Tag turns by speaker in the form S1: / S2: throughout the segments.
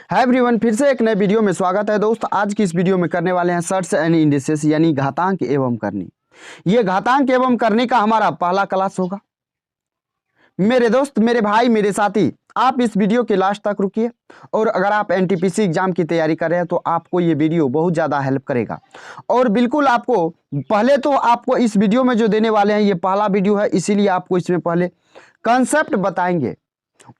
S1: Hi everyone, फिर से एक नए वीडियो में स्वागत है। दोस्त, आज की इस वीडियो में करने वाले हैं सर्ट्स एंड इंडिसेस यानी घातांक एवं करनी। ये घातांक एवं करनी का हमारा पहला क्लास होगा। मेरे दोस्त, मेरे भाई, मेरे साथी, आप इस वीडियो के लास्ट तक रुकिए। और अगर आप एनटीपीसी एग्जाम की तैयारी कर रहे हैं तो आपको ये वीडियो बहुत ज़्यादा हेल्प करेगा। और बिल्कुल आपको पहले तो आपको इस वीडियो में जो देने वाले हैं ये पहला वीडियो है, इसीलिए आपको इसमें पहले कंसेप्ट बताएंगे।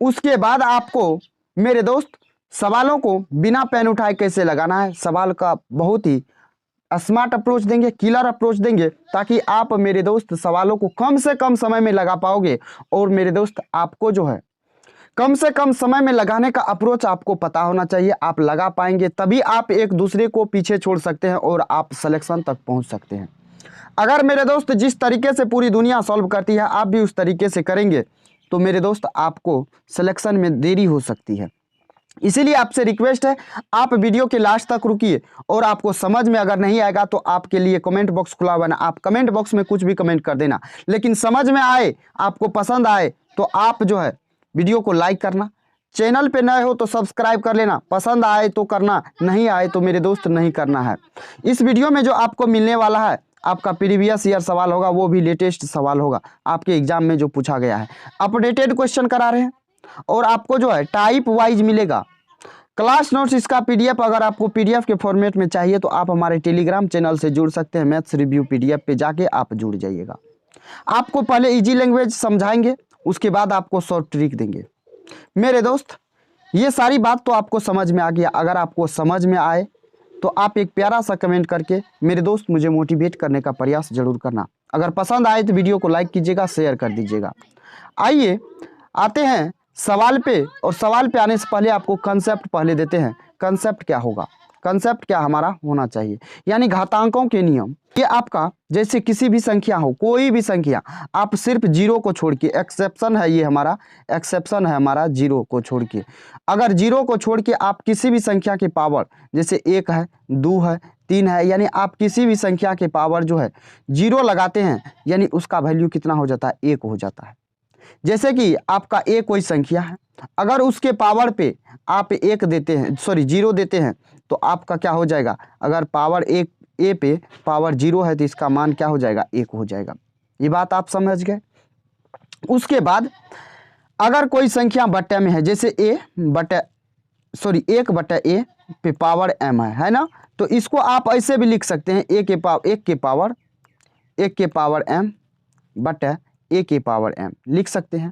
S1: उसके बाद आपको मेरे दोस्त सवालों को बिना पेन उठाए कैसे लगाना है, सवाल का बहुत ही स्मार्ट अप्रोच देंगे, किलर अप्रोच देंगे, ताकि आप मेरे दोस्त सवालों को कम से कम समय में लगा पाओगे। और मेरे दोस्त आपको जो है कम से कम समय में लगाने का अप्रोच आपको पता होना चाहिए। आप लगा पाएंगे तभी आप एक दूसरे को पीछे छोड़ सकते हैं और आप सिलेक्शन तक पहुंच सकते हैं। अगर मेरे दोस्त जिस तरीके से पूरी दुनिया सॉल्व करती है आप भी उस तरीके से करेंगे तो मेरे दोस्त आपको सिलेक्शन में देरी हो सकती है। इसीलिए आपसे रिक्वेस्ट है, आप वीडियो के लास्ट तक रुकिए। और आपको समझ में अगर नहीं आएगा तो आपके लिए कमेंट बॉक्स खुला हुआ है, आप कमेंट बॉक्स में कुछ भी कमेंट कर देना। लेकिन समझ में आए, आपको पसंद आए तो आप जो है वीडियो को लाइक करना, चैनल पे नए हो तो सब्सक्राइब कर लेना, पसंद आए तो करना, नहीं आए तो मेरे दोस्त नहीं करना है। इस वीडियो में जो आपको मिलने वाला है आपका प्रीवियस ईयर सवाल होगा, वो भी लेटेस्ट सवाल होगा, आपके एग्जाम में जो पूछा गया है। अपडेटेड क्वेश्चन करा रहे हैं और आपको जो है टाइप वाइज मिलेगा क्लास नोट्स। इसका पीडीएफ अगर आपको पीडीएफ के फॉर्मेट में चाहिए तो आप हमारे टेलीग्राम चैनल से जुड़ सकते हैं। मैथ्स रिव्यू पीडीएफ पे जाके आप जुड़ जाइएगा। आपको पहले इजी लैंग्वेज समझाएंगे, उसके बाद आपको शॉर्ट ट्रिक देंगे। मेरे दोस्त, ये सारी बात तो आपको समझ में आ गया। अगर आपको समझ में आए तो आप एक प्यारा सा कमेंट करके मेरे दोस्त मुझे मोटिवेट करने का प्रयास जरूर करना। अगर पसंद आए तो वीडियो को लाइक कीजिएगा, शेयर कर दीजिएगा। आइए आते हैं सवाल पे, और सवाल पे आने से पहले आपको कंसेप्ट पहले देते हैं। कंसेप्ट क्या होगा, कंसेप्ट क्या हमारा होना चाहिए, यानी घातांकों के नियम। ये आपका जैसे किसी भी संख्या हो, कोई भी संख्या, आप सिर्फ जीरो को छोड़ के, एक्सेप्शन है ये हमारा, एक्सेप्शन है हमारा जीरो को छोड़ के। अगर जीरो को छोड़ के आप किसी भी संख्या के पावर, जैसे 1 है, 2 है, 3 है, यानी आप किसी भी संख्या के पावर जो है जीरो लगाते हैं, यानी उसका वैल्यू कितना हो जाता है, 1 हो जाता है। जैसे कि आपका ए कोई संख्या है, अगर उसके पावर पे आप एक देते हैं, सॉरी जीरो देते हैं, तो आपका क्या हो जाएगा, अगर पावर एक ए पे पावर जीरो है तो इसका मान क्या हो जाएगा, 1 हो जाएगा। ये बात आप समझ गए। उसके बाद अगर कोई संख्या बट्टे में है, जैसे ए बटे सॉरी 1 बटे ए पे पावर m है ना, तो इसको आप ऐसे भी लिख सकते हैं, एक के पावर m बटे ए के पावर m लिख सकते हैं।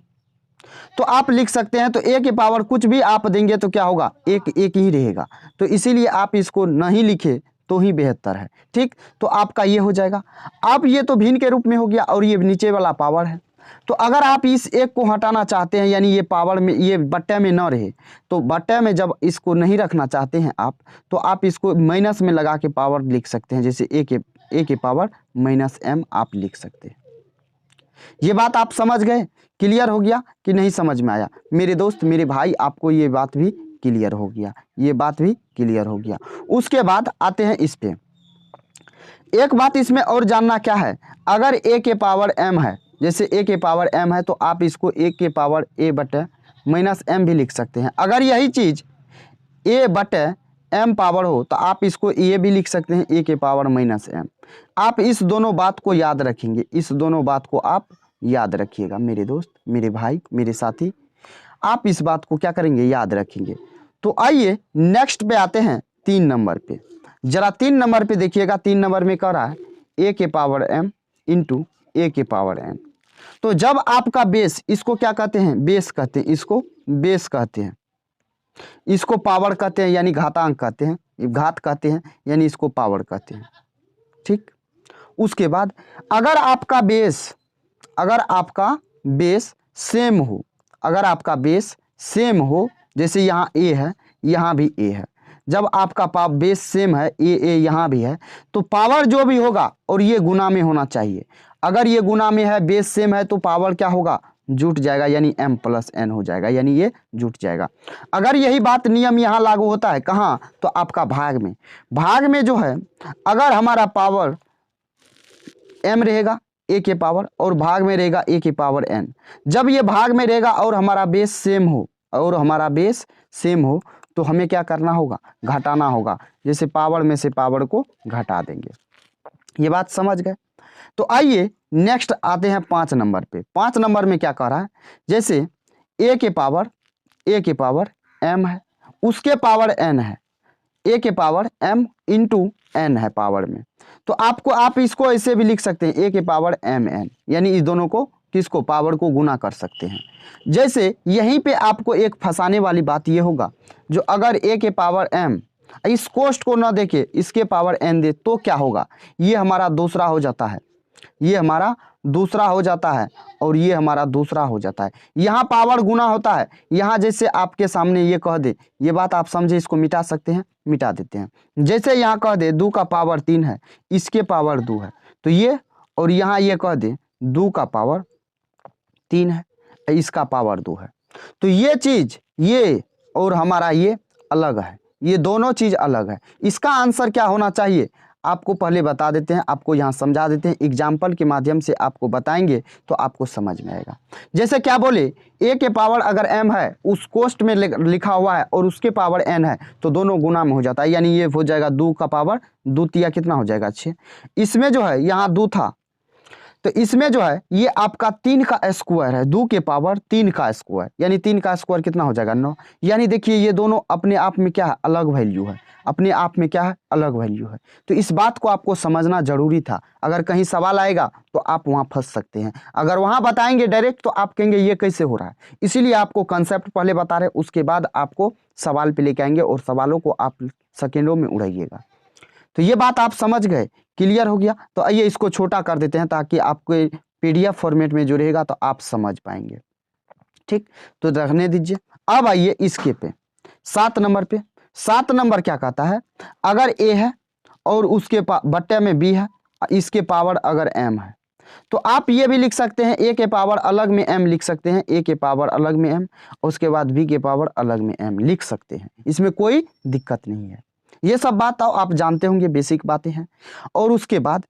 S1: तो आप लिख सकते हैं, तो ए के पावर कुछ भी आप देंगे तो क्या होगा, एक ही रहेगा। तो इसीलिए आप इसको नहीं लिखे तो ही बेहतर है। ठीक, तो आपका ये हो जाएगा। अब ये तो भिन्न के रूप में हो गया और ये नीचे वाला पावर है। तो अगर आप इस एक को हटाना चाहते हैं, यानी ये पावर में, ये बट्टे में न रहे, तो बट्टे में जब इसको नहीं रखना चाहते हैं आप, तो आप इसको माइनस में लगा के पावर लिख सकते हैं। जैसे ए के पावर माइनस m आप लिख सकते हैं। ये बात आप समझ गए, क्लियर हो गया कि नहीं समझ में आया? मेरे दोस्त, मेरे भाई, आपको ये बात भी क्लियर हो गया, ये बात भी क्लियर हो गया। उसके बाद आते हैं इस पे। एक बात इसमें और जानना क्या है, अगर ए के पावर m है, जैसे ए के पावर m है, तो आप इसको ए के पावर ए बटे माइनस m भी लिख सकते हैं। अगर यही चीज़ ए बटे m पावर हो तो आप इसको ये भी लिख सकते हैं, ए के पावर माइनस m। आप इस दोनों बात को याद रखेंगे, इस दोनों बात को आप याद रखिएगा मेरे दोस्त, मेरे भाई, मेरे साथी, आप इस बात को क्या करेंगे, याद रखेंगे। तो आइए नेक्स्ट पे आते हैं 3 नंबर पे। जरा 3 नंबर पे देखिएगा। 3 नंबर में कह रहा है ए के पावर m इंटू ए के पावर n। तो जब आपका बेस, इसको क्या कहते हैं, बेस कहते हैं, इसको बेस कहते हैं, इसको पावर कहते हैं, यानी घातांक कहते हैं, घात कहते हैं, यानी इसको पावर कहते हैं। ठीक, उसके बाद अगर आपका बेस सेम हो, अगर आपका बेस सेम हो, जैसे यहाँ ए है, यहाँ भी ए है, जब आपका बेस सेम है, ए यहाँ भी है, तो पावर जो भी होगा, और ये गुना में होना चाहिए। अगर ये गुना में है, बेस सेम है, तो पावर क्या होगा, जुट जाएगा, यानी m प्लस n हो जाएगा, यानी ये जुट जाएगा। अगर यही बात नियम यहाँ लागू होता है कहाँ, तो आपका भाग में जो है, अगर हमारा पावर m रहेगा a के पावर, और भाग में रहेगा a के पावर n, जब ये भाग में रहेगा और हमारा बेस सेम हो, तो हमें क्या करना होगा, घटाना होगा। जैसे पावर में से पावर को घटा देंगे। ये बात समझ गए। तो आइए नेक्स्ट आते हैं 5 नंबर पे। 5 नंबर में क्या कह रहा है, जैसे a के पावर m है, उसके पावर n है, a के पावर m इंटू n है पावर में। तो आप इसको ऐसे भी लिख सकते हैं, a के पावर mn, यानी इस दोनों को किसको, पावर को गुना कर सकते हैं। जैसे यहीं पे आपको एक फंसाने वाली बात ये होगा, जो अगर a के पावर m इस कोष्ट को ना देके इसके पावर n दे तो क्या होगा, ये हमारा दूसरा हो जाता है, ये हमारा दूसरा हो जाता है और ये हमारा दूसरा हो जाता है। यहाँ पावर गुना होता है, यहाँ जैसे आपके सामने ये कह दे, ये बात आप समझे, इसको मिटा सकते हैं, मिटा देते हैं। जैसे यहाँ कह दे 2 का पावर 3 है, इसके पावर 2 है, तो ये, और यहाँ ये कह दे 2 का पावर 3 है, इसका पावर 2 है, तो ये चीज, ये और हमारा ये अलग है, ये दोनों चीज अलग है। इसका आंसर क्या होना चाहिए आपको पहले बता देते हैं, आपको यहाँ समझा देते हैं, एग्जाम्पल के माध्यम से आपको बताएंगे तो आपको समझ में आएगा। जैसे क्या बोले, a के पावर अगर m है, उस कोष्ट में लिखा हुआ है और उसके पावर n है, तो दोनों गुना में हो जाता है, यानी ये हो जाएगा 2 का पावर 2 तिया कितना हो जाएगा 6। इसमें जो है यहाँ 2 था, तो इसमें जो है ये आपका 3 का स्क्वायर है, 2 के पावर 3 का स्क्वायर, यानी 3 का स्क्वायर कितना हो जाएगा 9। यानी देखिए ये दोनों अपने आप में क्या है, अलग वैल्यू है, अपने आप में क्या है, अलग वैल्यू है। तो इस बात को आपको समझना जरूरी था। अगर कहीं सवाल आएगा तो आप वहाँ फंस सकते हैं, अगर वहाँ बताएंगे डायरेक्ट तो आप कहेंगे ये कैसे हो रहा है। इसीलिए आपको कंसेप्ट पहले बता रहे, उसके बाद आपको सवाल पे लेके आएंगे और सवालों को आप सेकेंडों में उड़ाइएगा। तो ये बात आप समझ गए, क्लियर हो गया। तो आइए इसको छोटा कर देते हैं ताकि आपको PDF फॉर्मेट में जो रहेगा तो आप समझ पाएंगे। ठीक, तो रखने दीजिए। अब आइए इसके पे 7 नंबर पे। 7 नंबर क्या कहता है, अगर a है और उसके बट्टे में b है, इसके पावर अगर m है, तो आप ये भी लिख सकते हैं, a के पावर अलग में m लिख सकते हैं, a के पावर अलग में m, उसके बाद b के पावर अलग में m लिख सकते हैं, इसमें कोई दिक्कत नहीं है। ये सब बात आप जानते होंगे, बेसिक बातें हैं। और उसके बाद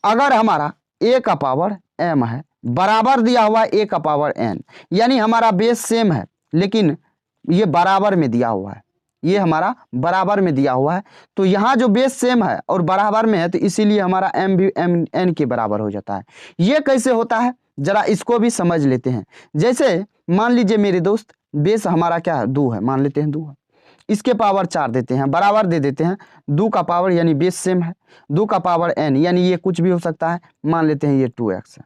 S1: अगर हमारा a का पावर m है, बराबर दिया हुआ है a का पावर n, यानी हमारा बेस सेम है लेकिन ये बराबर में दिया हुआ है, ये हमारा बराबर में दिया हुआ है, तो यहाँ जो बेस सेम है और बराबर में है तो इसीलिए हमारा m भी n के बराबर हो जाता है। ये कैसे होता है जरा इसको भी समझ लेते हैं। जैसे मान लीजिए मेरे दोस्त, बेस हमारा क्या है 2 है, मान लेते हैं 2 है, इसके पावर 4 देते हैं, बराबर दे देते हैं, 2 का पावर यानी बेस सेम है, 2 का पावर n, यानी ये कुछ भी हो सकता है, मान लेते हैं ये 2x है,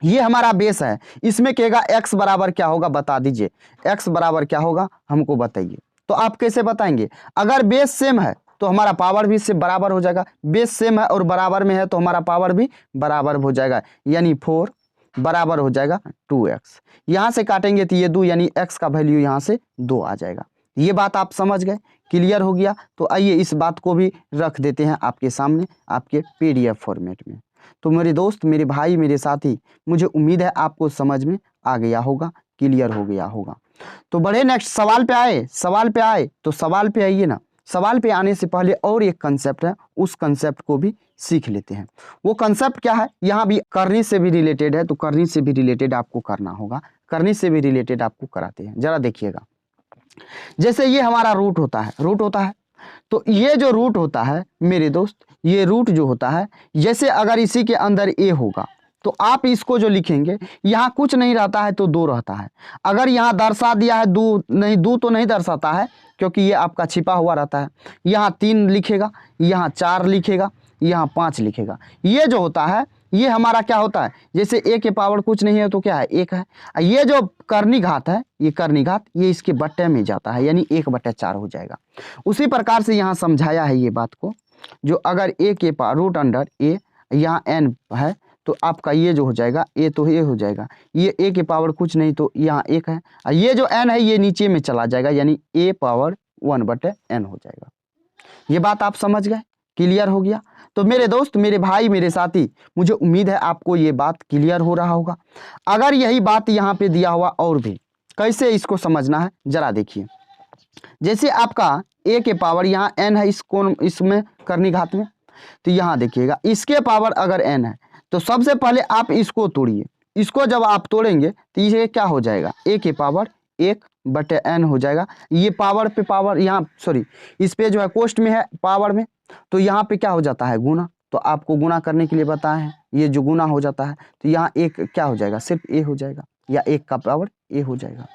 S1: ये हमारा बेस है। इसमें कहेगा x बराबर क्या होगा, बता दीजिए, x बराबर क्या होगा हमको बताइए। तो आप कैसे बताएंगे, अगर बेस सेम है तो हमारा पावर भी इससे बराबर हो जाएगा, बेस सेम है और बराबर में है तो हमारा पावर भी बराबर हो जाएगा, यानी 4 बराबर हो जाएगा 2x। यहाँ से काटेंगे तो ये 2, यानी x का वैल्यू यहाँ से 2 आ जाएगा। ये बात आप समझ गए, क्लियर हो गया। तो आइए इस बात को भी रख देते हैं आपके सामने आपके PDF फॉर्मेट में। तो मेरे दोस्त, मेरे भाई, मेरे साथी, मुझे उम्मीद है आपको समझ में आ गया होगा, क्लियर हो गया होगा। तो बढ़े नेक्स्ट सवाल पे आए, सवाल पे आए तो सवाल पे आइए ना। सवाल पे आने से पहले और एक कंसेप्ट है, उस कंसेप्ट को भी सीख लेते हैं। वो कंसेप्ट क्या है, यहाँ भी करनी से भी रिलेटेड है, तो करनी से भी रिलेटेड आपको करना होगा, करनी से भी रिलेटेड आपको कराते हैं। जरा देखिएगा, जैसे ये हमारा रूट होता है, रूट होता है, तो ये जो रूट होता है मेरे दोस्त, ये रूट जो होता है, जैसे अगर इसी के अंदर a होगा तो आप इसको जो लिखेंगे, यहाँ कुछ नहीं रहता है तो 2 रहता है। अगर यहाँ दर्शा दिया है 2 नहीं, 2 तो नहीं दर्शाता है क्योंकि ये आपका छिपा हुआ रहता है। यहाँ 3 लिखेगा, यहाँ 4 लिखेगा, यहाँ 5 लिखेगा। ये जो होता है ये हमारा क्या होता है, जैसे a के पावर कुछ नहीं है तो क्या है 1 है। ये जो करनी घात है, ये करनी घात, ये इसके बट्टे में जाता है, यानी 1/4 हो जाएगा। उसी प्रकार से यहाँ समझाया है ये बात को, जो अगर a के पावर रूट अंडर a, यहाँ n है तो आपका ये जो हो जाएगा a, तो ये हो जाएगा, ये a के पावर कुछ नहीं तो यहाँ 1 है, ये जो n है ये नीचे में चला जाएगा, यानी a पावर 1/n हो जाएगा। ये बात आप समझ गए, क्लियर हो गया। तो मेरे दोस्त, मेरे भाई, मेरे साथी, मुझे उम्मीद है आपको ये बात क्लियर हो रहा होगा। अगर यही बात यहाँ पे दिया हुआ और भी, कैसे इसको समझना है जरा देखिए। जैसे आपका a के पावर यहाँ n है, इस कोण इसमें करनी घात में, तो यहाँ देखिएगा इसके पावर अगर n है तो सबसे पहले आप इसको तोड़िए। इसको जब आप तोड़ेंगे तो ये क्या हो जाएगा, a के पावर 1 बटे n हो जाएगा। ये पावर पे पावर, यहाँ सॉरी इस पे जो है कोष्ट में है पावर में, तो यहाँ पे क्या हो जाता है गुना, तो आपको गुना करने के लिए बताए हैं, ये जो गुना हो जाता है तो यहाँ एक क्या हो जाएगा, सिर्फ a हो जाएगा, या 1 का पावर a हो जाएगा।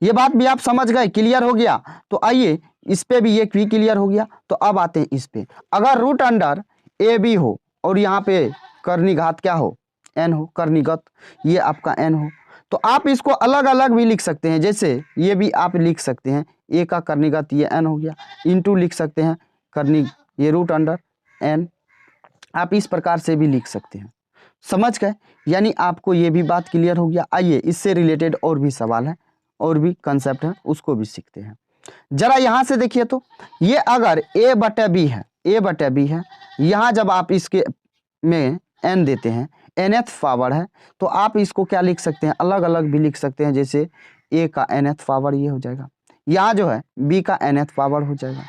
S1: ये बात भी आप समझ गए, क्लियर हो गया। तो आइए इस पे भी एक भी क्लियर हो गया। तो अब आते हैं इस पे, अगर रूट अंडर ए बी हो और यहाँ पे करनी घात क्या हो, n हो, करनीगत ये आपका n हो, तो आप इसको अलग अलग भी लिख सकते हैं। जैसे ये भी आप लिख सकते हैं a का करनीगत ये n हो गया, इंटू लिख सकते हैं करनी ये रूट अंडर n, आप इस प्रकार से भी लिख सकते हैं। समझ गए, यानी आपको ये भी बात क्लियर हो गया। आइए इससे रिलेटेड और भी सवाल है और भी कंसेप्ट है, उसको भी सीखते हैं। जरा यहाँ से देखिए, तो ये अगर a बटे b है, a बटे b है, यहाँ जब आप इसके में n देते हैं, nth पावर है, तो आप इसको क्या लिख सकते हैं, अलग अलग भी लिख सकते हैं। जैसे a का nth पावर ये हो जाएगा, यहाँ जो है b का nth पावर हो जाएगा।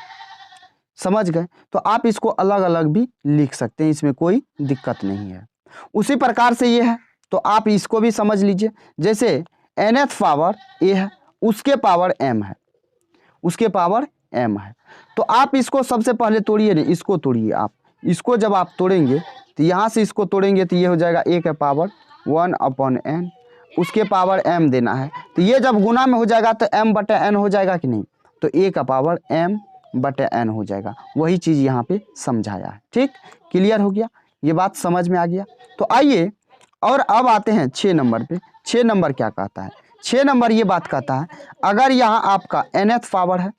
S1: समझ गए, तो आप इसको अलग अलग भी लिख सकते हैं, इसमें कोई दिक्कत नहीं है। उसी प्रकार से ये है, तो आप इसको भी समझ लीजिए। जैसे nth पावर a है, उसके पावर m है, उसके पावर m है, तो आप इसको सबसे पहले तोड़िए, नहीं इसको तोड़िए। आप इसको जब आप तोड़ेंगे तो यहाँ से इसको तोड़ेंगे तो ये हो जाएगा a का पावर 1/n, उसके पावर m देना है, तो ये जब गुना में हो जाएगा तो m बटे n हो जाएगा कि नहीं, तो a का पावर m बटे n हो जाएगा। वही चीज़ यहाँ पे समझाया है। ठीक, क्लियर हो गया, ये बात समझ में आ गया। तो आइए और अब आते हैं 6 नंबर पे। 6 नंबर क्या कहता है, 6 नंबर ये बात कहता है, अगर यहाँ आपका nth पावर है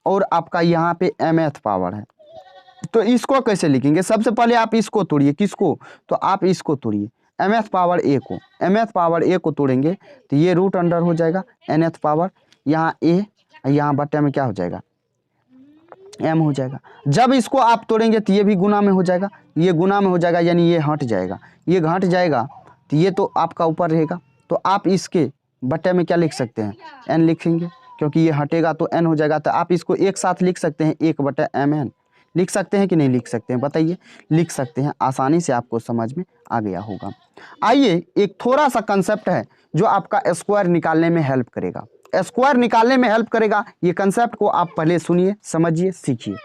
S1: और आपका यहाँ पे mth पावर है, तो इसको कैसे लिखेंगे। सबसे पहले आप इसको तोड़िए, किसको, तो आप इसको तोड़िए mth पावर a को, mth पावर a को तोड़ेंगे तो ये रूट अंडर हो जाएगा nth पावर, यहाँ a, यहाँ बटे में क्या हो जाएगा m हो जाएगा। जब इसको आप तोड़ेंगे तो ये भी गुना में हो जाएगा, ये गुना में हो जाएगा, यानी ये हट जाएगा, ये घट जाएगा, तो ये तो आपका ऊपर रहेगा, तो आप इसके बटे में क्या लिख सकते हैं, n लिखेंगे, क्योंकि ये हटेगा तो n हो जाएगा। तो आप इसको एक साथ लिख सकते हैं 1/mn, लिख सकते हैं कि नहीं लिख सकते हैं, बताइए। लिख सकते हैं, आसानी से आपको समझ में आ गया होगा। आइए एक थोड़ा सा कंसेप्ट है जो आपका स्क्वायर निकालने में हेल्प करेगा, स्क्वायर निकालने में हेल्प करेगा। ये कंसेप्ट को आप पहले सुनिए, समझिए, सीखिए।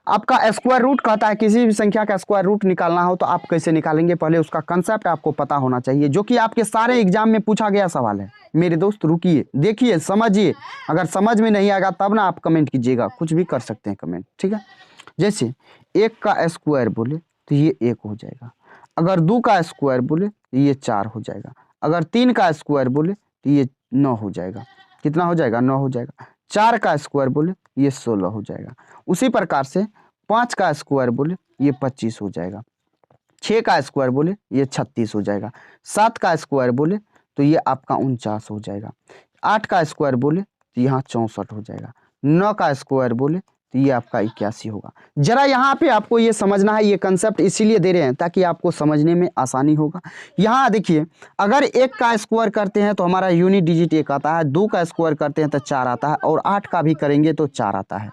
S1: आपका स्क्वायर रूट कहता है किसी भी संख्या का स्क्वायर रूट निकालना हो तो आप कैसे निकालेंगे, पहले उसका कंसेप्ट आपको पता होना चाहिए, जो कि आपके सारे एग्जाम में पूछा गया सवाल है। मेरे दोस्त रुकिए, देखिए, समझिए, अगर समझ में नहीं आएगा तब ना आप कमेंट कीजिएगा, कुछ भी कर सकते हैं कमेंट, ठीक है। जैसे 1 का स्क्वायर बोले तो ये 1 हो जाएगा, अगर 2 का स्क्वायर बोले तो ये 4 हो जाएगा, अगर 3 का स्क्वायर बोले तो ये 9 हो जाएगा। कितना हो जाएगा, 9 हो जाएगा। 4 का स्क्वायर बोले ये 16 हो जाएगा। उसी प्रकार से 5 का स्क्वायर बोले ये 25 हो जाएगा, 6 का स्क्वायर बोले ये 36 हो जाएगा, 7 का स्क्वायर बोले तो ये आपका 49 हो जाएगा, 8 का स्क्वायर बोले तो यहाँ 64 हो जाएगा, 9 का स्क्वायर बोले तो ये आपका 81 होगा। जरा यहाँ पे आपको ये समझना है, ये कंसेप्ट इसीलिए दे रहे हैं ताकि आपको समझने में आसानी होगा। यहाँ देखिए, अगर 1 का स्क्वायर करते हैं तो हमारा यूनिट डिजिट 1 आता है, 2 का स्क्वायर करते हैं तो 4 आता है, और 8 का भी करेंगे तो 4 आता है।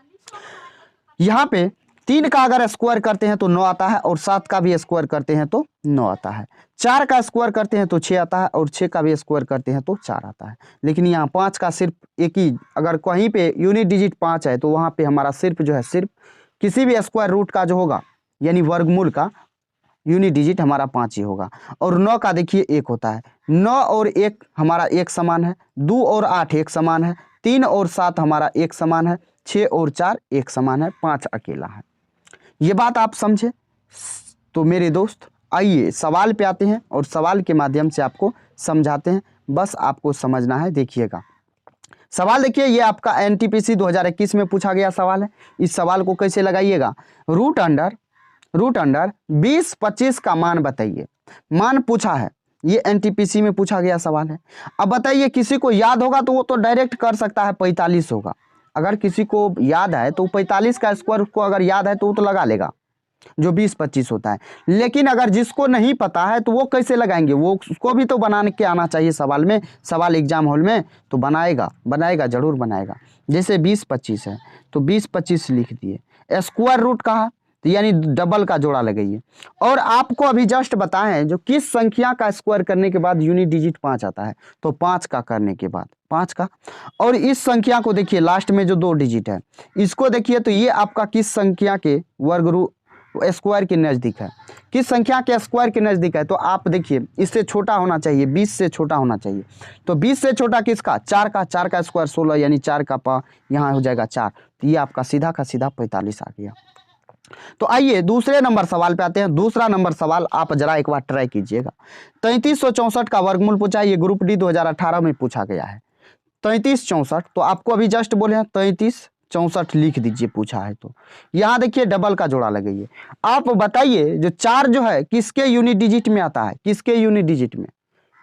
S1: यहाँ पे 3 का अगर स्क्वायर करते हैं तो 9 आता है, और 7 का भी स्क्वायर करते हैं तो 9 आता है। 4 का स्क्वायर करते हैं तो 6 आता है, और 6 का भी स्क्वायर करते हैं तो 4 आता है। लेकिन यहाँ 5 का सिर्फ एक ही, अगर कहीं पे यूनिट डिजिट 5 है तो वहाँ पे हमारा सिर्फ जो है, सिर्फ किसी भी स्क्वायर रूट का जो होगा, यानी वर्गमूल का यूनिट डिजिट हमारा 5 ही होगा। और 9 का देखिए 1 होता है, 9 और 1 हमारा 1 समान है, 2 और 8 1 समान है, 3 और 7 हमारा 1 समान है, 6 और 4 1 समान है, 5 अकेला है। ये बात आप समझे। तो मेरे दोस्त आइए सवाल पे आते हैं और सवाल के माध्यम से आपको समझाते हैं, बस आपको समझना है। देखिएगा सवाल, देखिए ये आपका एनटीपीसी 2021 में पूछा गया सवाल है। इस सवाल को कैसे लगाइएगा, रूट अंडर 20-25 का मान बताइए। मान पूछा है, ये एनटीपीसी में पूछा गया सवाल है। अब बताइए, किसी को याद होगा तो वो तो डायरेक्ट कर सकता है, 45 होगा। अगर किसी को याद है तो 45 का स्क्वायर को अगर याद है तो वो तो लगा लेगा, जो 20-25 होता है। लेकिन अगर जिसको नहीं पता है तो वो कैसे लगाएंगे, वो उसको भी तो बनाने के आना चाहिए सवाल में, सवाल एग्जाम हॉल में, तो बनाएगा जरूर बनाएगा। जैसे 20-25 है तो 20-25 लिख दिए, स्क्वायर रूट कहा तो यानी डबल का जोड़ा लगाइए। और आपको अभी जस्ट बताएं जो किस संख्या का स्क्वायर करने के बाद यूनिट डिजिट 5 आता है, तो 5 का करने के बाद 5 का। और इस संख्या को देखिए लास्ट में जो 2 डिजिट है इसको देखिए, तो ये आपका किस संख्या के वर्ग रूट स्क्वायर के नज़दीक है, किस संख्या के स्क्वायर के नज़दीक है, तो आप देखिए इससे छोटा होना चाहिए, 20 से छोटा होना चाहिए। तो 20 से छोटा किसका, 4 का, 4 का स्क्वायर 16 यानी 4 का पा यहाँ हो जाएगा 4, तो ये आपका सीधा का सीधा 45 आ गया। तो आइए दूसरे नंबर सवाल पे आते हैं। दूसरा नंबर सवाल आप जरा एक बार ट्राई कीजिएगा। 3364 का वर्गमूल पूछा है, ये ग्रुप डी 2018 में पूछा गया है। 3364 तो आपको अभी जस्ट बोले हैं 3364 लिख दीजिए, पूछा है तो यहाँ देखिए डबल का जोड़ा लगाइए। आप बताइए जो 4 जो है किसके यूनिट डिजिट में आता है, किसके यूनिट डिजिट में,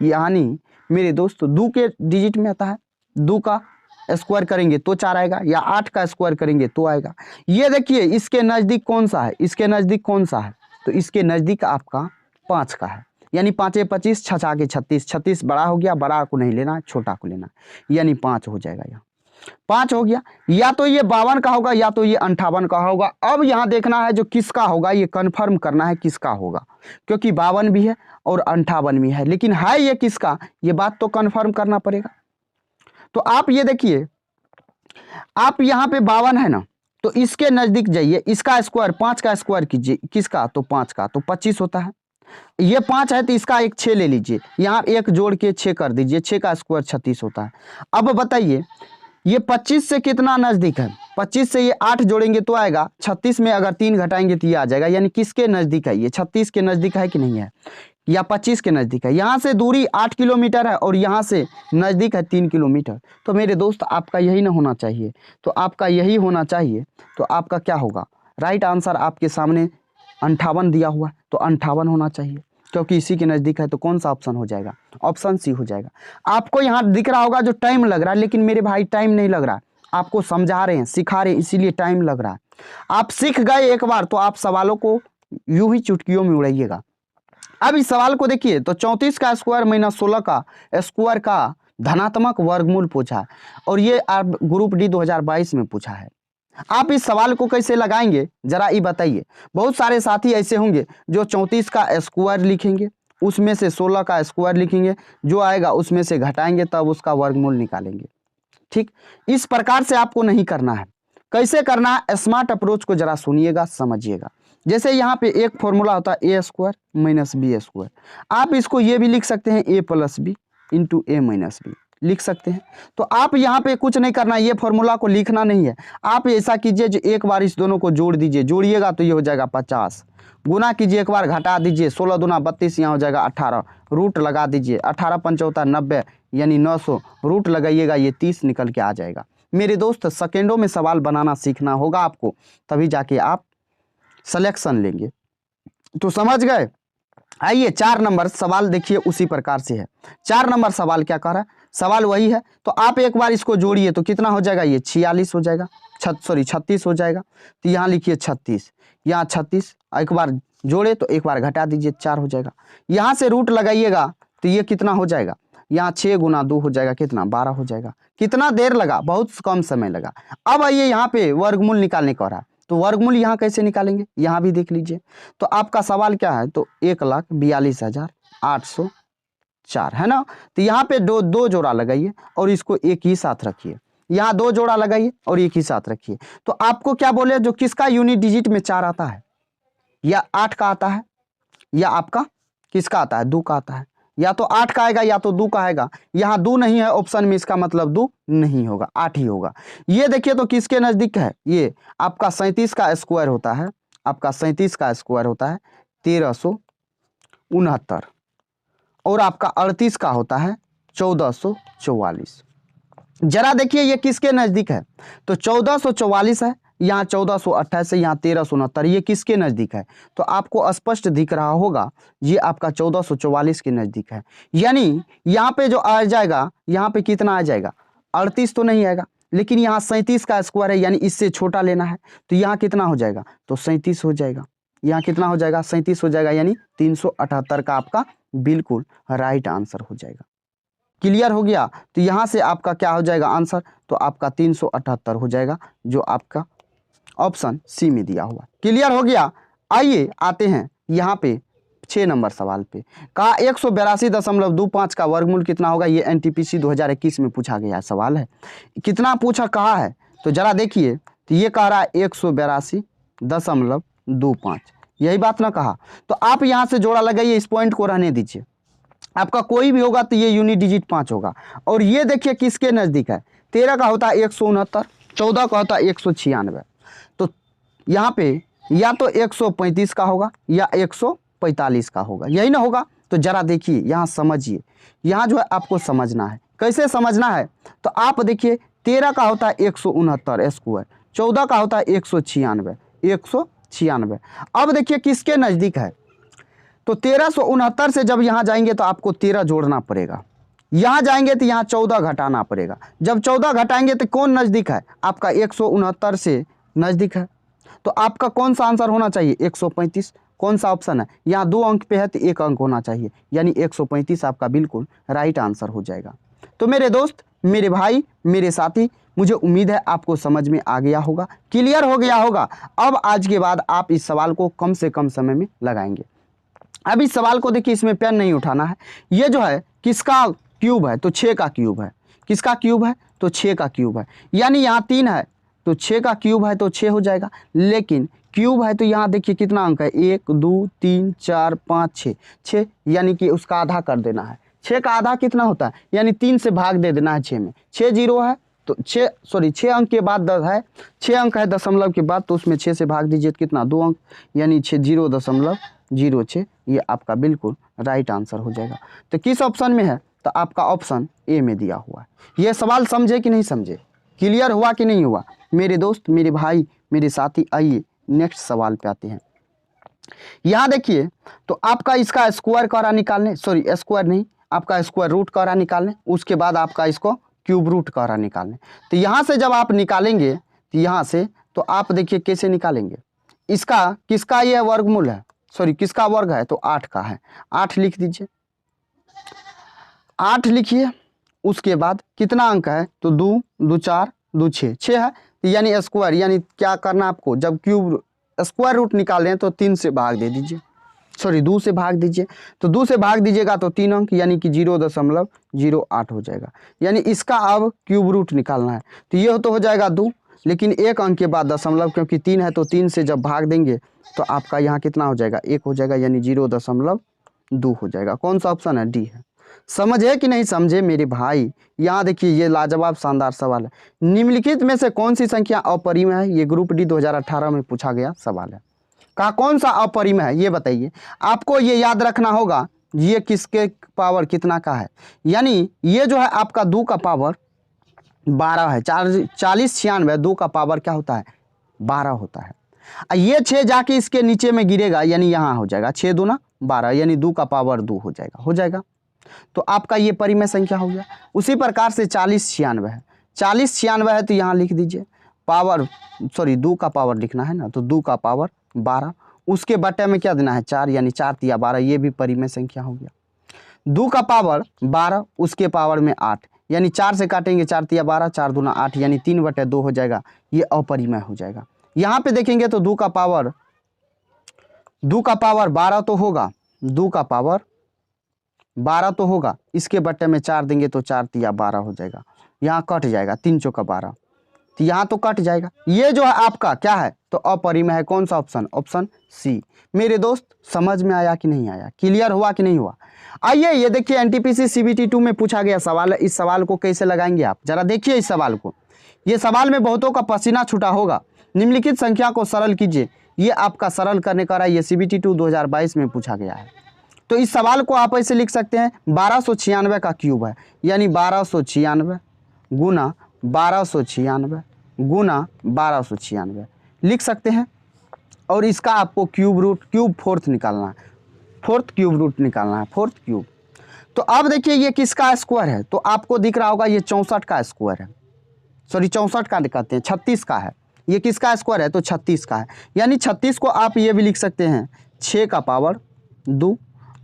S1: यानी मेरे दोस्त 2 के डिजिट में आता है। 2 का स्क्वायर करेंगे तो 4 आएगा, या 8 का स्क्वायर करेंगे तो आएगा। ये देखिए इसके नज़दीक कौन सा है, इसके नज़दीक कौन सा है, तो इसके नज़दीक आपका 5 का है, यानी 5 25, 6 के 36, 36 बड़ा हो गया, बड़ा को नहीं लेना, छोटा को लेना, यानी 5 हो जाएगा। यहाँ 5 हो गया। या तो ये 52 का होगा या तो ये 58 का होगा। अब यहाँ देखना है जो किसका होगा, ये कन्फर्म करना है किसका होगा, क्योंकि 52 भी है और 58 भी है, लेकिन है ये किसका, ये बात तो कन्फर्म करना पड़ेगा। तो आप ये देखिए, आप यहाँ पे 52 है ना, तो इसके नज़दीक जाइए, इसका स्क्वायर 5 का स्क्वायर कीजिए, किसका, तो 5 का, तो 25 होता है। ये 5 है तो इसका एक 6 ले लीजिए, यहाँ एक जोड़ के 6 कर दीजिए, 6 का स्क्वायर 36 होता है। अब बताइए ये 25 से कितना नज़दीक है, 25 से ये 8 जोड़ेंगे तो आएगा, 36 में अगर 3 घटाएंगे तो ये आ जाएगा, यानी किसके नज़दीक है, ये 36 के नज़दीक है कि नहीं है, या 25 के नज़दीक है। यहाँ से दूरी 8 किलोमीटर है और यहाँ से नज़दीक है 3 किलोमीटर। तो मेरे दोस्त आपका यही ना होना चाहिए, तो आपका यही होना चाहिए। तो आपका क्या होगा, राइट आंसर आपके सामने 58 दिया हुआ है, तो 58 होना चाहिए, क्योंकि इसी के नज़दीक है। तो कौन सा ऑप्शन हो जाएगा, ऑप्शन सी हो जाएगा। आपको यहाँ दिख रहा होगा जो टाइम लग रहा है, लेकिन मेरे भाई टाइम नहीं लग रहा, आपको समझा रहे हैं, सिखा रहे हैं, इसीलिए टाइम लग रहा है। आप सीख गए एक बार तो आप सवालों को यूं ही चुटकियों में उड़ाइएगा। अब इस सवाल को देखिए, तो 34 का स्क्वायर माइनस 16 का स्क्वायर का धनात्मक वर्गमूल पूछा है, और ये आप ग्रुप डी 2022 में पूछा है। आप इस सवाल को कैसे लगाएंगे जरा ये बताइए। बहुत सारे साथी ऐसे होंगे जो 34 का स्क्वायर लिखेंगे, उसमें से 16 का स्क्वायर लिखेंगे, जो आएगा उसमें से घटाएंगे, तब उसका वर्गमूल निकालेंगे। ठीक, इस प्रकार से आपको नहीं करना है। कैसे करना है, स्मार्ट अप्रोच को जरा सुनिएगा, समझिएगा। जैसे यहाँ पे एक फॉर्मूला होता है ए स्क्वायर माइनस बी स्क्वायर, आप इसको ये भी लिख सकते हैं ए प्लस बी इंटू ए माइनस बी लिख सकते हैं। तो आप यहाँ पे कुछ नहीं करना, ये फॉर्मूला को लिखना नहीं है। आप ऐसा कीजिए जो एक बार इस दोनों को जोड़ दीजिए, जोड़िएगा तो ये हो जाएगा 50, गुना कीजिए, एक बार घटा दीजिए, 16 दूना 32, यहाँ हो जाएगा 18, रूट लगा दीजिए, 18 पंचौता 90 यानी 900, रूट लगाइएगा, ये 30 निकल के आ जाएगा। मेरे दोस्त सेकेंडों में सवाल बनाना सीखना होगा आपको, तभी जाके आप सिलेक्शन लेंगे। तो समझ गए। आइए 4 नंबर सवाल देखिए, उसी प्रकार से है। 4 नंबर सवाल क्या कह रहा है, सवाल वही है। तो आप एक बार इसको जोड़िए तो कितना हो जाएगा, ये 46 हो जाएगा, 36 हो जाएगा। तो यहाँ लिखिए 36, यहाँ 36, एक बार जोड़े तो एक बार घटा दीजिए, 4 हो जाएगा। यहाँ से रूट लगाइएगा तो ये कितना हो जाएगा, यहाँ 6 गुना 2 हो जाएगा, कितना 12 हो जाएगा। कितना देर लगा, बहुत कम समय लगा। अब आइए यहाँ पे वर्गमूल निकालने को रहा, तो वर्गमूल यहाँ कैसे निकालेंगे, यहाँ भी देख लीजिए। तो आपका सवाल क्या है, तो 1,42,804 है ना। तो यहाँ पे दो जोड़ा लगाइए और इसको एक ही साथ रखिए, यहाँ 2 जोड़ा लगाइए और एक ही साथ रखिए। तो आपको क्या बोले, जो किसका यूनिट डिजिट में 4 आता है, या 8 का आता है, या आपका किसका आता है, 2 का आता है। या तो 8 का आएगा या तो 2 का आएगा। यहाँ 2 नहीं है ऑप्शन में, इसका मतलब 2 नहीं होगा, 8 ही होगा। ये देखिए तो किसके नज़दीक है, ये आपका 37 का स्क्वायर होता है, आपका 37 का स्क्वायर होता है 1369, और आपका 38 का होता है 1444। जरा देखिए ये किसके नज़दीक है, तो 1444 है, यहाँ 1428 है, यहाँ 1369, ये किसके नज़दीक है। तो आपको स्पष्ट दिख रहा होगा ये आपका 1444 के नज़दीक है। यानी यहाँ पे जो आ जाएगा, यहाँ पे कितना आ जाएगा, 38 तो नहीं आएगा, लेकिन यहाँ 37 का स्क्वायर है, यानी इससे छोटा लेना है। तो यहाँ कितना हो जाएगा, तो 37 हो जाएगा। यहाँ कितना हो जाएगा, 37 हो जाएगा, यानी 378 का आपका बिल्कुल राइट आंसर हो जाएगा। क्लियर हो गया। तो यहाँ से आपका क्या हो जाएगा आंसर, तो आपका 378 हो जाएगा, जो आपका ऑप्शन सी में दिया हुआ। क्लियर हो गया। आइए आते हैं यहाँ पे 6 नंबर सवाल पे। कहा 182.25 का वर्गमूल कितना होगा। ये एनटीपीसी 2021 में पूछा गया सवाल है। कितना पूछा कहा है तो जरा देखिए, तो ये कह रहा है 182.25, यही बात ना कहा। तो आप यहाँ से जोड़ा लगाइए, इस पॉइंट को रहने दीजिए। आपका कोई भी होगा तो ये यूनिट डिजिट 5 होगा। और ये देखिए किसके नज़दीक है, 13 का होता है 169, 14 का होता है 196। तो यहाँ पे या तो 135 का होगा या 145 का होगा, यही ना होगा। तो जरा देखिए यहाँ समझिए, यहाँ जो है आपको समझना है। कैसे समझना है तो आप देखिए, 13 का होता है 169 स्क्वायर, 14 का होता है 196। अब देखिए किसके नज़दीक है, तो 1369 से जब यहाँ जाएंगे तो आपको 13 जोड़ना पड़ेगा, यहाँ जाएंगे तो यहाँ 14 घटाना पड़ेगा। जब 14 घटाएंगे तो कौन नज़दीक है, आपका 169 से नज़दीक है। तो आपका कौन सा आंसर होना चाहिए, 135। कौन सा ऑप्शन है, यहाँ 2 अंक पे है तो 1 अंक होना चाहिए, यानी 135 आपका बिल्कुल राइट आंसर हो जाएगा। तो मेरे दोस्त, मेरे भाई, मेरे साथी, मुझे उम्मीद है आपको समझ में आ गया होगा, क्लियर हो गया होगा। अब आज के बाद आप इस सवाल को कम से कम समय में लगाएंगे। अब इस सवाल को देखिए, इसमें पेन नहीं उठाना है। ये जो है किसका क्यूब है, तो 6 का क्यूब है। किसका क्यूब है, तो 6 का क्यूब है। यानी यहाँ 3 है तो 6 का क्यूब है तो 6 हो जाएगा। लेकिन क्यूब है तो यहाँ देखिए कितना अंक है, 1 2 3 4 5 6, यानी कि उसका आधा कर देना है। 6 का आधा कितना होता है, यानी 3 से भाग दे देना है 6 में। 6 जीरो है तो 6 अंक के बाद 10 है, 6 अंक है दशमलव के बाद, तो उसमें 6 से भाग दीजिए तो कितना, 2 अंक, यानी 0.06। ये आपका बिल्कुल राइट आंसर हो जाएगा। तो किस ऑप्शन में है, तो आपका ऑप्शन ए में दिया हुआ है। ये सवाल समझे कि नहीं समझे, क्लियर हुआ कि नहीं हुआ मेरे दोस्त, मेरे भाई, मेरे साथी। आइए नेक्स्ट सवाल पे आते हैं। यहाँ देखिए, तो आपका इसका स्क्वायर करा निकालने, सॉरी स्क्वायर नहीं, आपका स्क्वायर रूट करा निकालने, उसके बाद आपका इसको क्यूब रूट करा निकालने। तो यहाँ से जब आप निकालेंगे तो यहाँ से, तो आप देखिए कैसे निकालेंगे। इसका किसका ये वर्गमूल है, सॉरी किसका वर्ग है, तो 8 का है। 8 लिख दीजिए, 8 लिखिए। उसके बाद कितना अंक है, तो 2 2 4 2 6 है, यानी स्क्वायर, यानी क्या करना आपको, जब क्यूब स्क्वायर रूट निकालें तो 3 से भाग दे दीजिए, सॉरी 2 से भाग दीजिए। तो 2 से भाग दीजिएगा तो 3 अंक, यानी कि 0.08 हो जाएगा। यानी इसका अब क्यूब रूट निकालना है, तो ये तो हो जाएगा 2, लेकिन 1 अंक के बाद दशमलव, क्योंकि 3 है तो 3 से जब भाग देंगे तो आपका यहाँ कितना हो जाएगा, 1 हो जाएगा, यानी 0.2 हो जाएगा। कौन सा ऑप्शन है, डी है। समझे कि नहीं समझे मेरे भाई। यहाँ देखिए ये लाजवाब शानदार सवाल है। निम्नलिखित में से कौन सी संख्या अपरिमेय है, ये ग्रुप डी 2018 में पूछा गया सवाल है। कहा कौन सा अपरिमेय है, ये बताइए। आपको ये याद रखना होगा ये किसके पावर कितना का है, यानी ये जो है आपका 2 का पावर 12 है। 40 96, 2 का पावर क्या होता है, 12 होता है। ये 6 जाके इसके नीचे में गिरेगा, यानी यहाँ हो जाएगा 6 दूना 12, यानी 2 का पावर 2 हो जाएगा। तो आपका ये परिमेय संख्या हो गया। उसी प्रकार से 40 96 है, 40 96 है तो यहाँ लिख दीजिए पावर, सॉरी 2 का पावर लिखना है ना, तो 2 का पावर 12, उसके बटे में क्या देना है 4, यानी 4 तिया 12, ये भी परिमेय संख्या हो गया। 2 का पावर 12, उसके पावर में 8, यानी 4 से काटेंगे 4 तिया 12, 4 दूना 8, यानी 3/2 हो जाएगा। ये अपरिमेय हो जाएगा। यहाँ पे देखेंगे तो 2 का पावर 12 तो होगा, 2 का पावर 12 तो होगा, इसके बट्टे में 4 देंगे तो 4 तिया 12 हो जाएगा। यहाँ कट जाएगा, 3 चौका 12, तो यहाँ तो कट जाएगा। ये जो है आपका क्या है, तो अपरिमेय है। कौन सा ऑप्शन, ऑप्शन सी। मेरे दोस्त समझ में आया कि नहीं आया, क्लियर हुआ कि नहीं हुआ। आइए ये देखिए एनटीपीसी सीबीटी 2 में पूछा गया सवाल है। इस सवाल को कैसे लगाएंगे आप, जरा देखिए इस सवाल को। ये सवाल में बहुतों का पसीना छूटा होगा। निम्नलिखित संख्या को सरल कीजिए। ये आपका सरल करने का ये सीबीटी 2 2022 में पूछा गया है। तो इस सवाल को आप ऐसे लिख सकते हैं, 1296 का क्यूब है, यानी 1296 गुना 1296 गुना 1296 लिख सकते हैं। और इसका आपको क्यूब रूट, क्यूब फोर्थ निकालना है, फोर्थ क्यूब रूट निकालना है, फोर्थ क्यूब। तो अब देखिए ये किसका स्क्वायर है, तो आपको दिख रहा होगा ये 64 का स्क्वायर है, सॉरी 64 का कहते हैं, 36 का है। ये किसका स्क्वायर है, तो 36 का है, यानी 36 को आप ये भी लिख सकते हैं 6 का पावर 2,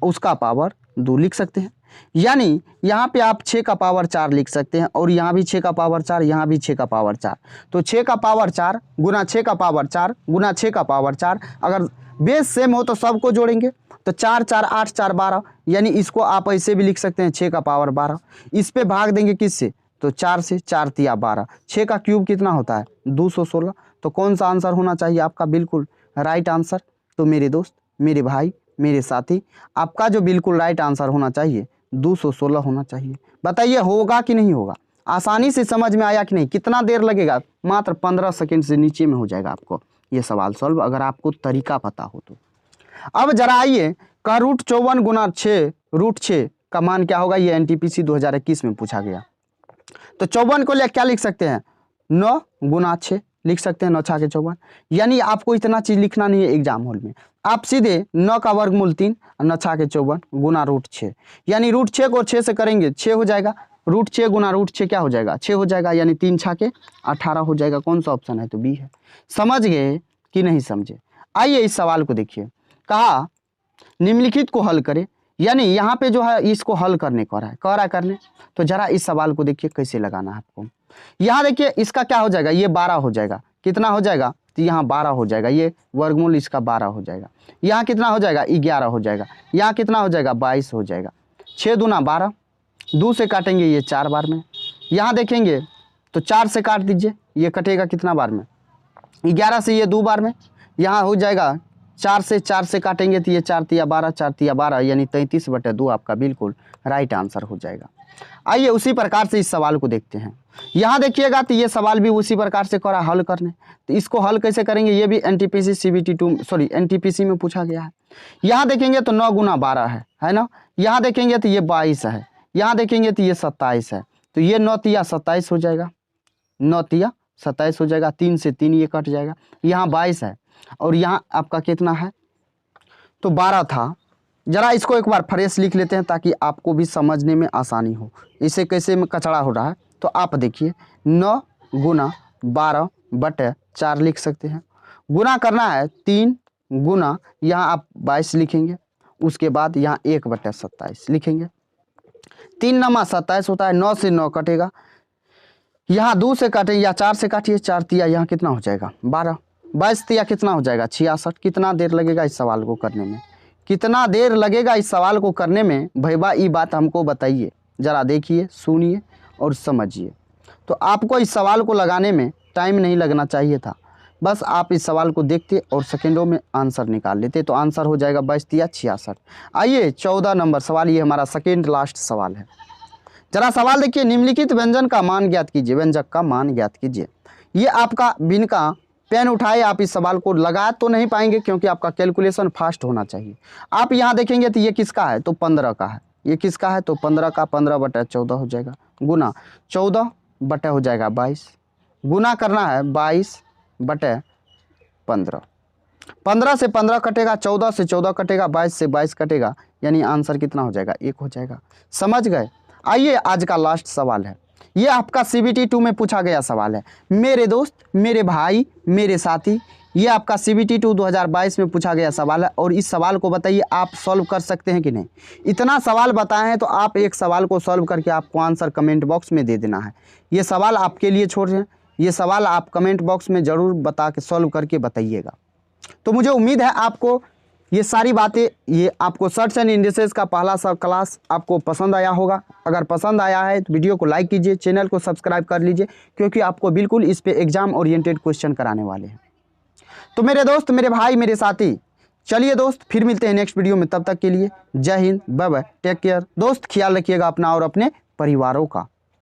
S1: उसका पावर 2 लिख सकते हैं। यानी यहाँ पे आप 6 का पावर 4 लिख सकते हैं और यहाँ भी 6 का पावर 4, यहाँ भी 6 का पावर 4। तो 6 का पावर 4 गुना 6 का पावर 4 गुना 6 का पावर 4, अगर बेस सेम हो तो सबको जोड़ेंगे तो 4 4 8 4 12, यानी इसको आप ऐसे भी लिख सकते हैं 6 का पावर 12। इस पे भाग देंगे किससे, तो 4 से, 4 तिया 12, 6 का क्यूब कितना होता है 216। तो कौन सा आंसर होना चाहिए आपका बिल्कुल राइट आंसर। तो मेरे दोस्त, मेरे भाई, मेरे साथी, आपका जो बिल्कुल राइट आंसर होना चाहिए 216 होना चाहिए। बताइए होगा कि नहीं होगा, आसानी से समझ में आया कि नहीं, कितना देर लगेगा, मात्र 15 सेकंड से नीचे में हो जाएगा आपको ये सवाल सॉल्व, अगर आपको तरीका पता हो तो। अब जरा आइए का रूट 54 गुना 6 रूट 6 का मान क्या होगा, ये एनटीपीसी 2021 में पूछा गया। तो 54 को ले क्या लिख सकते हैं 9 गुना 6 लिख सकते हैं, 9 6 के 54। यानी आपको इतना चीज लिखना नहीं है एग्जाम हॉल में, आप सीधे 9 का वर्गमूल 3 और 9 6 के 54 गुना रूट 6, यानी रूट 6 को 6 से करेंगे 6 हो जाएगा, रूट 6 गुना रूट 6 क्या हो जाएगा 6 हो जाएगा, यानी 3 6 के 18 हो जाएगा। कौन सा ऑप्शन है, तो बी है। समझ गए कि नहीं समझे। आइए इस सवाल को देखिए, कहा निम्नलिखित को हल करें, यानी यहाँ पे जो है इसको हल करने कह रहा है करने। तो जरा इस सवाल को देखिए कैसे लगाना है आपको। यहाँ देखिए इसका क्या हो जाएगा, ये 12 हो जाएगा, कितना हो जाएगा, तो यहाँ 12 हो जाएगा, ये वर्गमूल इसका 12 हो जाएगा। यहाँ कितना हो जाएगा 11 हो जाएगा, यहाँ कितना हो जाएगा 22 हो जाएगा। 6 दूना 12, 2 से काटेंगे ये 4 बार में, यहाँ देखेंगे तो 4 से काट दीजिए, ये कटेगा कितना बार में 11 से, ये 2 बार में, यहाँ हो जाएगा 4 से काटेंगे तो ये 4 तिया 12, 4 तिया 12, यानी 33/2 आपका बिल्कुल राइट आंसर हो जाएगा। आइए उसी प्रकार से इस सवाल को देखते हैं। यहाँ देखिएगा तो ये सवाल भी उसी प्रकार से करा हल करने, तो इसको हल कैसे करेंगे, ये भी एनटीपीसी एनटीपीसी में पूछा गया है। यहाँ देखेंगे तो 9 गुना 12 है ना, यहाँ देखेंगे तो ये 22 है, यहाँ देखेंगे तो ये 27 है, तो ये 9 तिया 27 हो जाएगा, 9 तिया 27 हो जाएगा, 3 से 3 ये कट जाएगा, यहाँ 22 है और यहाँ आपका कितना है तो 12 था। जरा इसको एक बार फ्रेश लिख लेते हैं ताकि आपको भी समझने में आसानी हो, इसे कैसे में कचड़ा हो रहा है। तो आप देखिए 9 गुना 12/4 लिख सकते हैं, गुना करना है 3 गुना, यहाँ आप 22 लिखेंगे, उसके बाद यहाँ 1/27 लिखेंगे, 3 नमा 27 होता है, 9 से 9 कटेगा, यहाँ 2 से काटें या 4 से काटिए, 4 तिया यहाँ कितना हो जाएगा 12, 22 तिया कितना हो जाएगा 66। कितना देर लगेगा इस सवाल को करने में, कितना देर लगेगा इस सवाल को करने में, भैया ये बात हमको बताइए, ज़रा देखिए सुनिए और समझिए। तो आपको इस सवाल को लगाने में टाइम नहीं लगना चाहिए था, बस आप इस सवाल को देखते और सेकेंडों में आंसर निकाल लेते, तो आंसर हो जाएगा 22 तिया 66। आइए 14 नंबर सवाल, ये हमारा सेकेंड लास्ट सवाल है। जरा सवाल देखिए, निम्नलिखित व्यंजन का मान ज्ञात कीजिए, व्यंजक का मान ज्ञात कीजिए। ये आपका बिन का पेन उठाए, आप इस सवाल को लगा तो नहीं पाएंगे क्योंकि आपका कैलकुलेशन फास्ट होना चाहिए। आप यहाँ देखेंगे तो ये किसका है, तो 15 का है, ये किसका है तो 15 का, 15/14 हो जाएगा, गुना 14 बटे हो जाएगा 22, गुना करना है 22/15, 15 से 15 कटेगा, 14 से 14 कटेगा, 22 से 22 कटेगा, यानी आंसर कितना हो जाएगा 1 हो जाएगा। समझ गए। आइए आज का लास्ट सवाल है, ये आपका CBT 2 में पूछा गया सवाल है। मेरे दोस्त, मेरे भाई, मेरे साथी, ये आपका CBT 2 2022 में पूछा गया सवाल है और इस सवाल को बताइए आप सॉल्व कर सकते हैं कि नहीं। इतना सवाल बताए हैं तो आप एक सवाल को सॉल्व करके आपको आंसर कमेंट बॉक्स में दे देना है। ये सवाल आपके लिए छोड़ रहे हैं, ये सवाल आप कमेंट बॉक्स में ज़रूर बता के सॉल्व करके बताइएगा। तो मुझे उम्मीद है आपको ये सारी बातें, ये आपको सर्च एंड इंडिसेस का पहला सा क्लास आपको पसंद आया होगा। अगर पसंद आया है तो वीडियो को लाइक कीजिए, चैनल को सब्सक्राइब कर लीजिए, क्योंकि आपको बिल्कुल इस पे एग्जाम ओरिएंटेड क्वेश्चन कराने वाले हैं। तो मेरे दोस्त, मेरे भाई, मेरे साथी, चलिए दोस्त फिर मिलते हैं नेक्स्ट वीडियो में। तब तक के लिए जय हिंद, बाय बाय, टेक केयर। दोस्त ख्याल रखिएगा अपना और अपने परिवारों का।